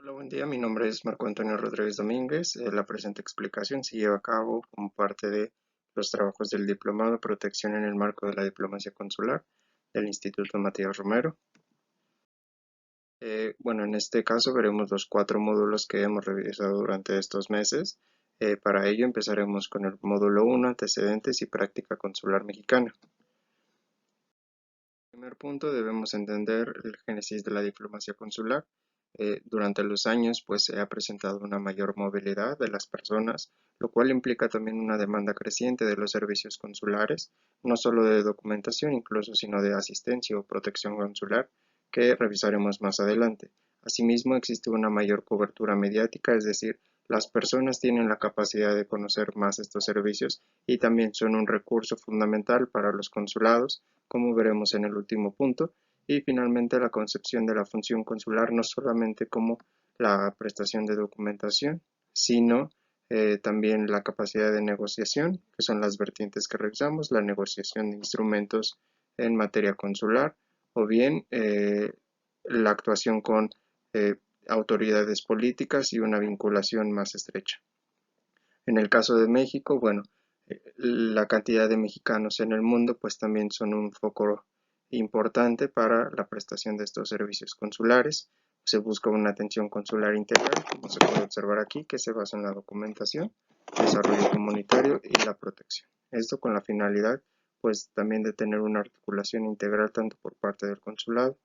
Hola, buen día. Mi nombre es Marco Antonio Rodríguez Domínguez. La presente explicación se lleva a cabo como parte de los trabajos del Diplomado de Protección en el marco de la Diplomacia Consular del Instituto Matías Romero. Bueno, en este caso veremos los 4 módulos que hemos revisado durante estos meses. Para ello empezaremos con el módulo 1, antecedentes y práctica consular mexicana. Primer punto, debemos entender el génesis de la diplomacia consular. Durante los años, pues se ha presentado una mayor movilidad de las personas, lo cual implica también una demanda creciente de los servicios consulares, no solo de documentación incluso, sino de asistencia o protección consular, que revisaremos más adelante. Asimismo, existe una mayor cobertura mediática, es decir, las personas tienen la capacidad de conocer más estos servicios y también son un recurso fundamental para los consulados, como veremos en el último punto, y finalmente la concepción de la función consular no solamente como la prestación de documentación, sino también la capacidad de negociación, que son las vertientes que revisamos, la negociación de instrumentos en materia consular, o bien la actuación con eh, autoridades políticas y una vinculación más estrecha. En el caso de México, bueno, la cantidad de mexicanos en el mundo pues también son un foco importante para la prestación de estos servicios consulares. Se busca una atención consular integral, como se puede observar aquí, que se basa en la documentación, desarrollo comunitario y la protección. Esto con la finalidad pues también de tener una articulación integral tanto por parte del consulado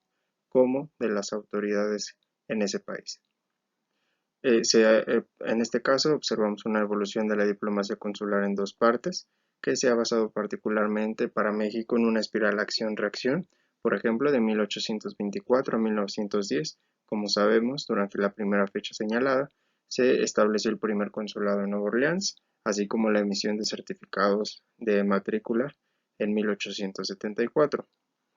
como de las autoridades en ese país. En este caso observamos una evolución de la diplomacia consular en dos partes, que se ha basado particularmente para México en una espiral acción-reacción, por ejemplo, de 1824 a 1910. Como sabemos, durante la primera fecha señalada, se estableció el primer consulado en Nueva Orleans, así como la emisión de certificados de matrícula en 1874.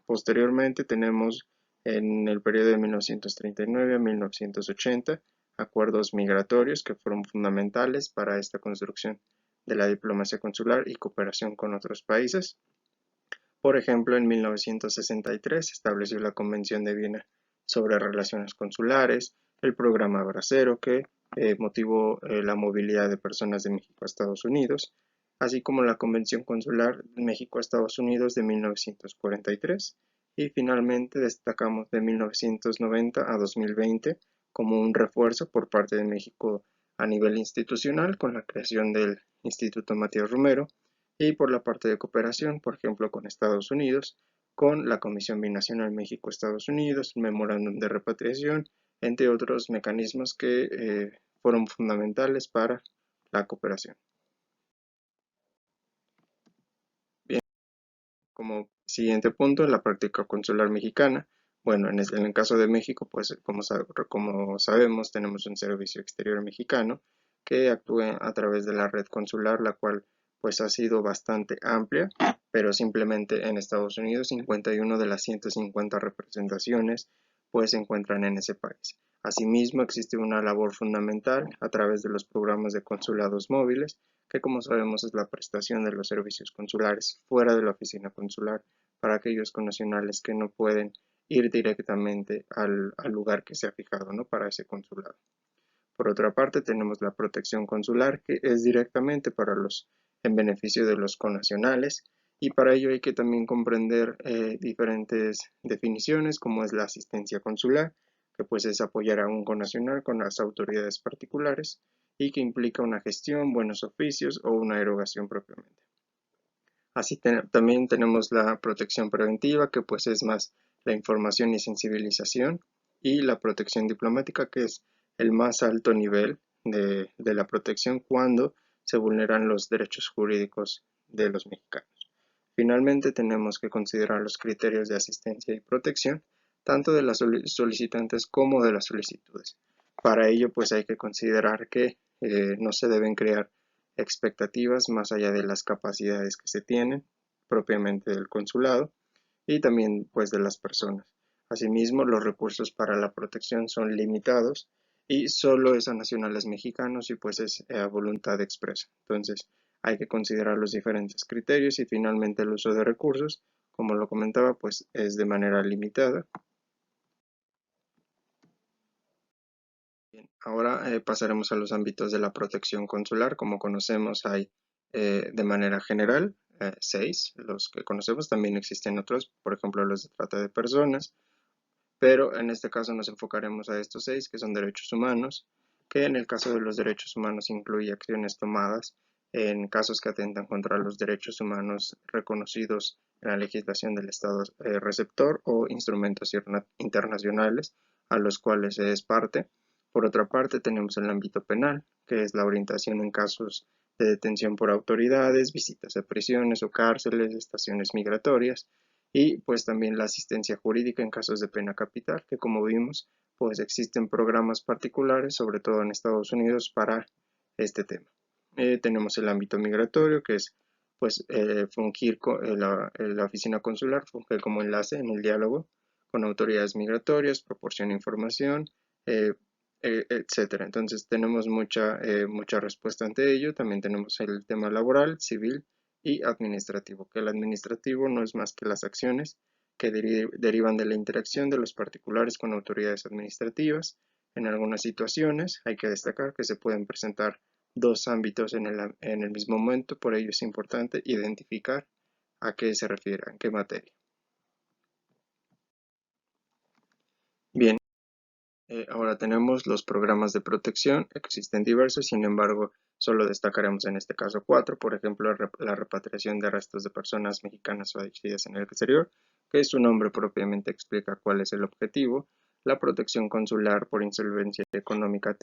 Posteriormente tenemos en el periodo de 1939 a 1980 acuerdos migratorios que fueron fundamentales para esta construcción de la diplomacia consular y cooperación con otros países. Por ejemplo, en 1963 se estableció la Convención de Viena sobre relaciones consulares, el programa Bracero que motivó la movilidad de personas de México a Estados Unidos, así como la Convención Consular México-Estados Unidos de 1943, y finalmente destacamos de 1990 a 2020 como un refuerzo por parte de México a nivel institucional con la creación del Instituto Matías Romero, y por la parte de cooperación, por ejemplo, con Estados Unidos, con la Comisión Binacional México-Estados Unidos, el Memorándum de Repatriación, entre otros mecanismos que fueron fundamentales para la cooperación. Bien, como siguiente punto, la práctica consular mexicana. Bueno, en el caso de México, pues como sabemos, tenemos un servicio exterior mexicano que actúa a través de la red consular, la cual pues ha sido bastante amplia, pero simplemente en Estados Unidos 51 de las 150 representaciones pues se encuentran en ese país. Asimismo, existe una labor fundamental a través de los programas de consulados móviles, que como sabemos es la prestación de los servicios consulares fuera de la oficina consular para aquellos connacionales que no pueden ir directamente al lugar que se ha fijado, ¿no?, para ese consulado. Por otra parte, tenemos la protección consular, que es directamente en beneficio de los connacionales, y para ello hay que también comprender diferentes definiciones, como es la asistencia consular, que pues es apoyar a un connacional con las autoridades particulares y que implica una gestión, buenos oficios o una erogación propiamente. Así también tenemos la protección preventiva, que pues es más la información y sensibilización, y la protección diplomática, que es el más alto nivel de la protección cuando se vulneran los derechos jurídicos de los mexicanos. Finalmente, tenemos que considerar los criterios de asistencia y protección, tanto de las solicitantes como de las solicitudes. Para ello, pues hay que considerar que no se deben crear expectativas más allá de las capacidades que se tienen propiamente del consulado y también pues de las personas. Asimismo, los recursos para la protección son limitados y solo es a nacionales mexicanos y pues es a voluntad expresa. Entonces, hay que considerar los diferentes criterios y finalmente el uso de recursos, como lo comentaba, pues es de manera limitada. Bien, ahora pasaremos a los ámbitos de la protección consular. Como conocemos, hay de manera general 6, los que conocemos. También existen otros, por ejemplo, los de trata de personas, pero en este caso nos enfocaremos a estos 6, que son derechos humanos, que en el caso de los derechos humanos incluye acciones tomadas en casos que atentan contra los derechos humanos reconocidos en la legislación del Estado receptor o instrumentos internacionales a los cuales se es parte. Por otra parte, tenemos el ámbito penal, que es la orientación en casos de detención por autoridades, visitas a prisiones o cárceles, estaciones migratorias, y pues también la asistencia jurídica en casos de pena capital, que como vimos, pues existen programas particulares, sobre todo en Estados Unidos, para este tema. Tenemos el ámbito migratorio, que es pues fungir la oficina consular, funge como enlace en el diálogo con autoridades migratorias, proporciona información, eh, etcétera. Entonces tenemos mucha respuesta ante ello. También tenemos el tema laboral, civil y administrativo, que el administrativo no es más que las acciones que derivan de la interacción de los particulares con autoridades administrativas. En algunas situaciones hay que destacar que se pueden presentar dos ámbitos en el mismo momento, por ello es importante identificar a qué se refiere, a qué materia. Bien, ahora tenemos los programas de protección, existen diversos, sin embargo, solo destacaremos en este caso 4, por ejemplo, la repatriación de restos de personas mexicanas fallecidas en el exterior, que su nombre propiamente explica cuál es el objetivo, la protección consular por insolvencia económica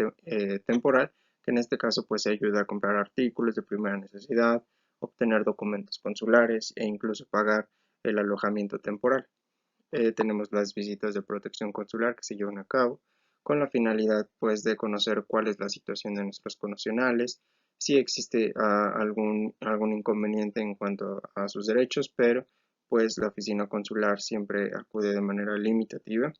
temporal, que en este caso pues ayuda a comprar artículos de primera necesidad, obtener documentos consulares e incluso pagar el alojamiento temporal. Tenemos las visitas de protección consular que se llevan a cabo con la finalidad pues de conocer cuál es la situación de nuestros connacionales, si existe algún inconveniente en cuanto a sus derechos, pero pues la oficina consular siempre acude de manera limitativa.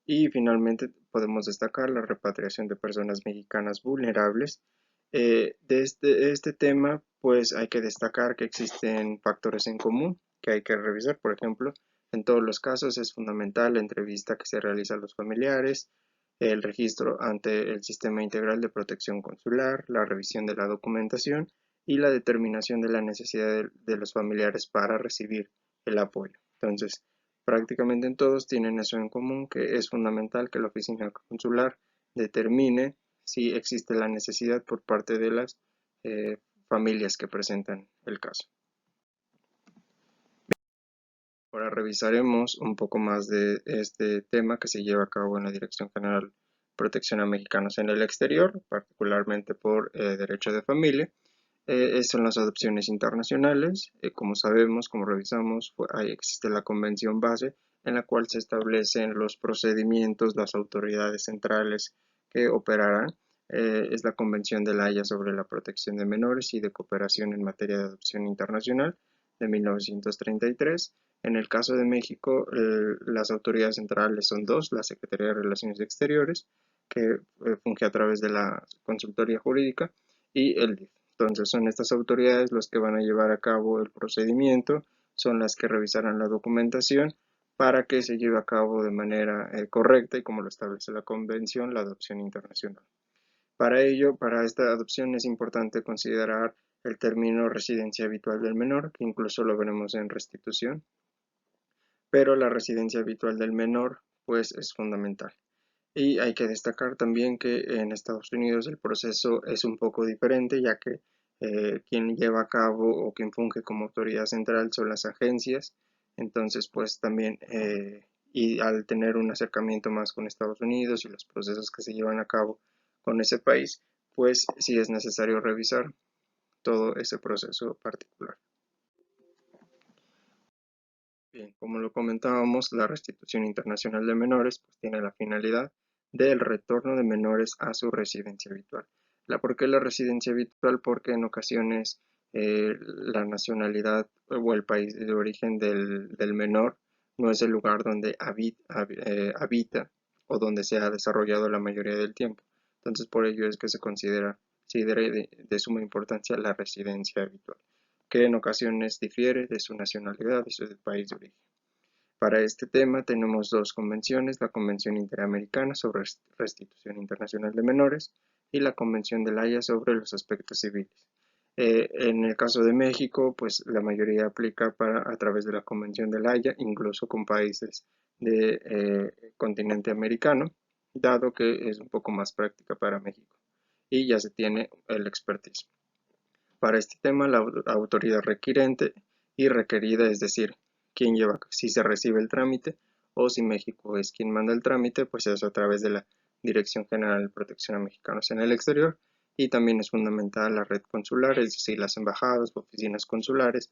Y finalmente podemos destacar la repatriación de personas mexicanas vulnerables. De este tema, pues hay que destacar que existen factores en común que hay que revisar. Por ejemplo, en todos los casos es fundamental la entrevista que se realiza a los familiares, el registro ante el Sistema Integral de Protección Consular, la revisión de la documentación y la determinación de la necesidad de los familiares para recibir el apoyo. Entonces, prácticamente en todos tienen eso en común, que es fundamental que la oficina consular determine si existe la necesidad por parte de las eh, familias que presentan el caso. Ahora revisaremos un poco más de este tema que se lleva a cabo en la Dirección General Protección a Mexicanos en el Exterior, particularmente por derecho de familia. Son las adopciones internacionales. Como sabemos, como revisamos, ahí existe la convención base en la cual se establecen los procedimientos, las autoridades centrales que operarán. Es la Convención de la Haya sobre la protección de menores y de cooperación en materia de adopción internacional de 1933. En el caso de México, las autoridades centrales son dos: la Secretaría de Relaciones Exteriores, que funge a través de la consultoría jurídica, y el DIF. Entonces son estas autoridades las que van a llevar a cabo el procedimiento, son las que revisarán la documentación para que se lleve a cabo de manera correcta y como lo establece la convención, la adopción internacional. Para ello, para esta adopción es importante considerar el término residencia habitual del menor, que incluso lo veremos en restitución, pero la residencia habitual del menor pues es fundamental. Y hay que destacar también que en Estados Unidos el proceso es un poco diferente, ya que quien lleva a cabo o quien funge como autoridad central son las agencias. Entonces, pues también, y al tener un acercamiento más con Estados Unidos y los procesos que se llevan a cabo con ese país, pues sí es necesario revisar todo ese proceso particular. Bien, como lo comentábamos, la restitución internacional de menores pues, tiene la finalidad del retorno de menores a su residencia habitual. ¿Por qué la residencia habitual? Porque en ocasiones la nacionalidad o el país de origen del menor no es el lugar donde habita o donde se ha desarrollado la mayoría del tiempo. Entonces, por ello es que se considera de suma importancia la residencia habitual, que en ocasiones difiere de su nacionalidad y su país de origen. Para este tema tenemos dos convenciones, la Convención Interamericana sobre Restitución Internacional de Menores y la Convención de La Haya sobre los aspectos civiles. En el caso de México, pues la mayoría aplica a través de la Convención de La Haya, incluso con países del continente americano, dado que es un poco más práctica para México y ya se tiene el expertise. Para este tema, la autoridad requirente y requerida, es decir, quien lleva, si se recibe el trámite o si México es quien manda el trámite, pues es a través de la Dirección General de Protección a Mexicanos en el Exterior, y también es fundamental la red consular, es decir, las embajadas o oficinas consulares,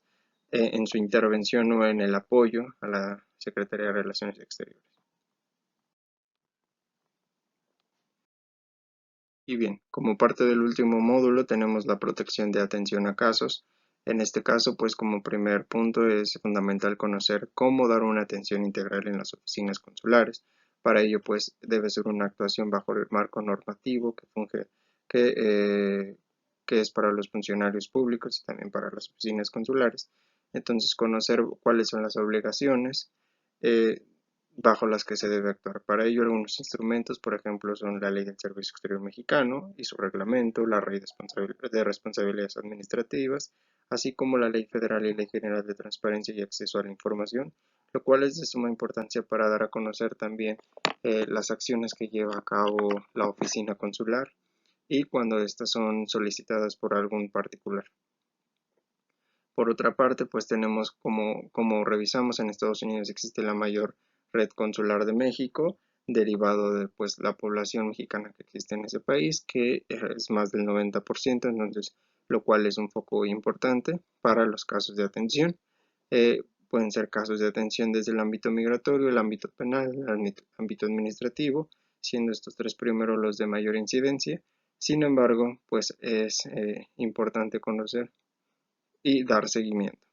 en su intervención o en el apoyo a la Secretaría de Relaciones Exteriores. Y bien, como parte del último módulo tenemos la protección de atención a casos. En este caso, pues como primer punto es fundamental conocer cómo dar una atención integral en las oficinas consulares. Para ello, pues debe ser una actuación bajo el marco normativo que, eh, que es para los funcionarios públicos y también para las oficinas consulares. Entonces, conocer cuáles son las obligaciones, eh, bajo las que se debe actuar. Para ello, algunos instrumentos, por ejemplo, son la Ley del Servicio Exterior Mexicano y su reglamento, la Ley de Responsabilidades Administrativas, así como la Ley Federal y Ley General de Transparencia y Acceso a la Información, lo cual es de suma importancia para dar a conocer también las acciones que lleva a cabo la oficina consular y cuando estas son solicitadas por algún particular. Por otra parte, pues tenemos como revisamos en Estados Unidos existe la mayor red consular de México, derivado de pues la población mexicana que existe en ese país, que es más del 90%, entonces lo cual es un foco importante para los casos de atención. Pueden ser casos de atención desde el ámbito migratorio, el ámbito penal, el ámbito administrativo, siendo estos tres primeros los de mayor incidencia. Sin embargo, pues es importante conocer y dar seguimiento.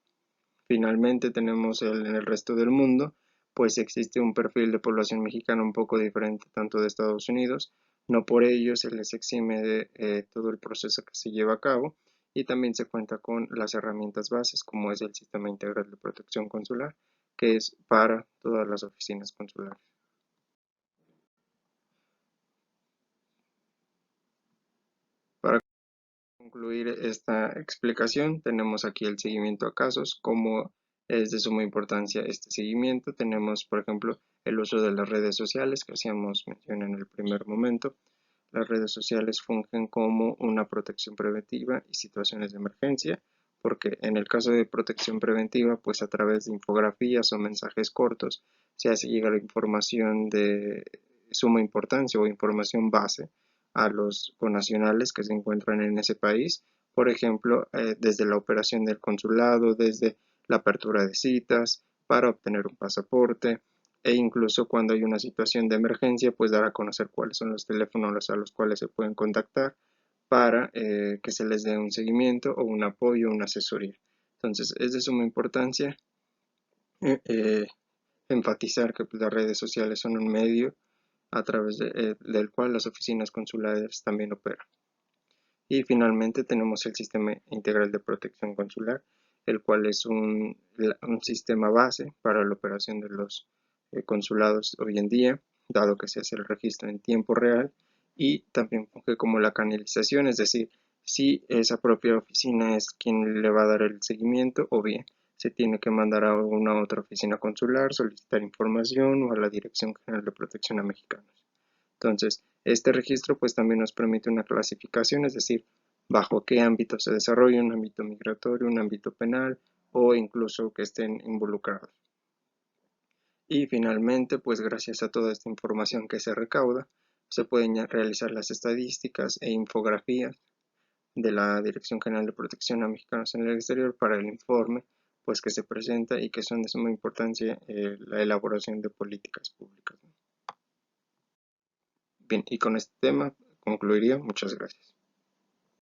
Finalmente tenemos en el resto del mundo, pues existe un perfil de población mexicana un poco diferente tanto de Estados Unidos, no por ello se les exime de todo el proceso que se lleva a cabo, y también se cuenta con las herramientas bases como es el Sistema Integral de Protección Consular, que es para todas las oficinas consulares. Para concluir esta explicación, tenemos aquí el seguimiento a casos, como es de suma importancia este seguimiento. Tenemos, por ejemplo, el uso de las redes sociales, que hacíamos mención en el primer momento. Las redes sociales fungen como una protección preventiva y situaciones de emergencia, porque en el caso de protección preventiva, pues a través de infografías o mensajes cortos, se hace llegar información de suma importancia o información base a los connacionales que se encuentran en ese país, por ejemplo, desde la operación del consulado, desde la apertura de citas para obtener un pasaporte, e incluso cuando hay una situación de emergencia, pues dar a conocer cuáles son los teléfonos a los cuales se pueden contactar para que se les dé un seguimiento o un apoyo, una asesoría. Entonces, es de suma importancia eh, eh, enfatizar que pues, las redes sociales son un medio a través del cual las oficinas consulares también operan. Y finalmente tenemos el Sistema Integral de Protección Consular, el cual es un sistema base para la operación de los consulados hoy en día, dado que se hace el registro en tiempo real y también funge como la canalización, es decir, si esa propia oficina es quien le va a dar el seguimiento o bien se tiene que mandar a alguna otra oficina consular, solicitar información o a la Dirección General de Protección a Mexicanos. Entonces, este registro pues también nos permite una clasificación, es decir, bajo qué ámbito se desarrolla, un ámbito migratorio, un ámbito penal o incluso que estén involucrados. Y finalmente, pues gracias a toda esta información que se recauda, se pueden realizar las estadísticas e infografías de la Dirección General de Protección a Mexicanos en el Exterior para el informe pues que se presenta y que son de suma importancia la elaboración de políticas públicas. Bien, y con este tema concluiría. Muchas gracias.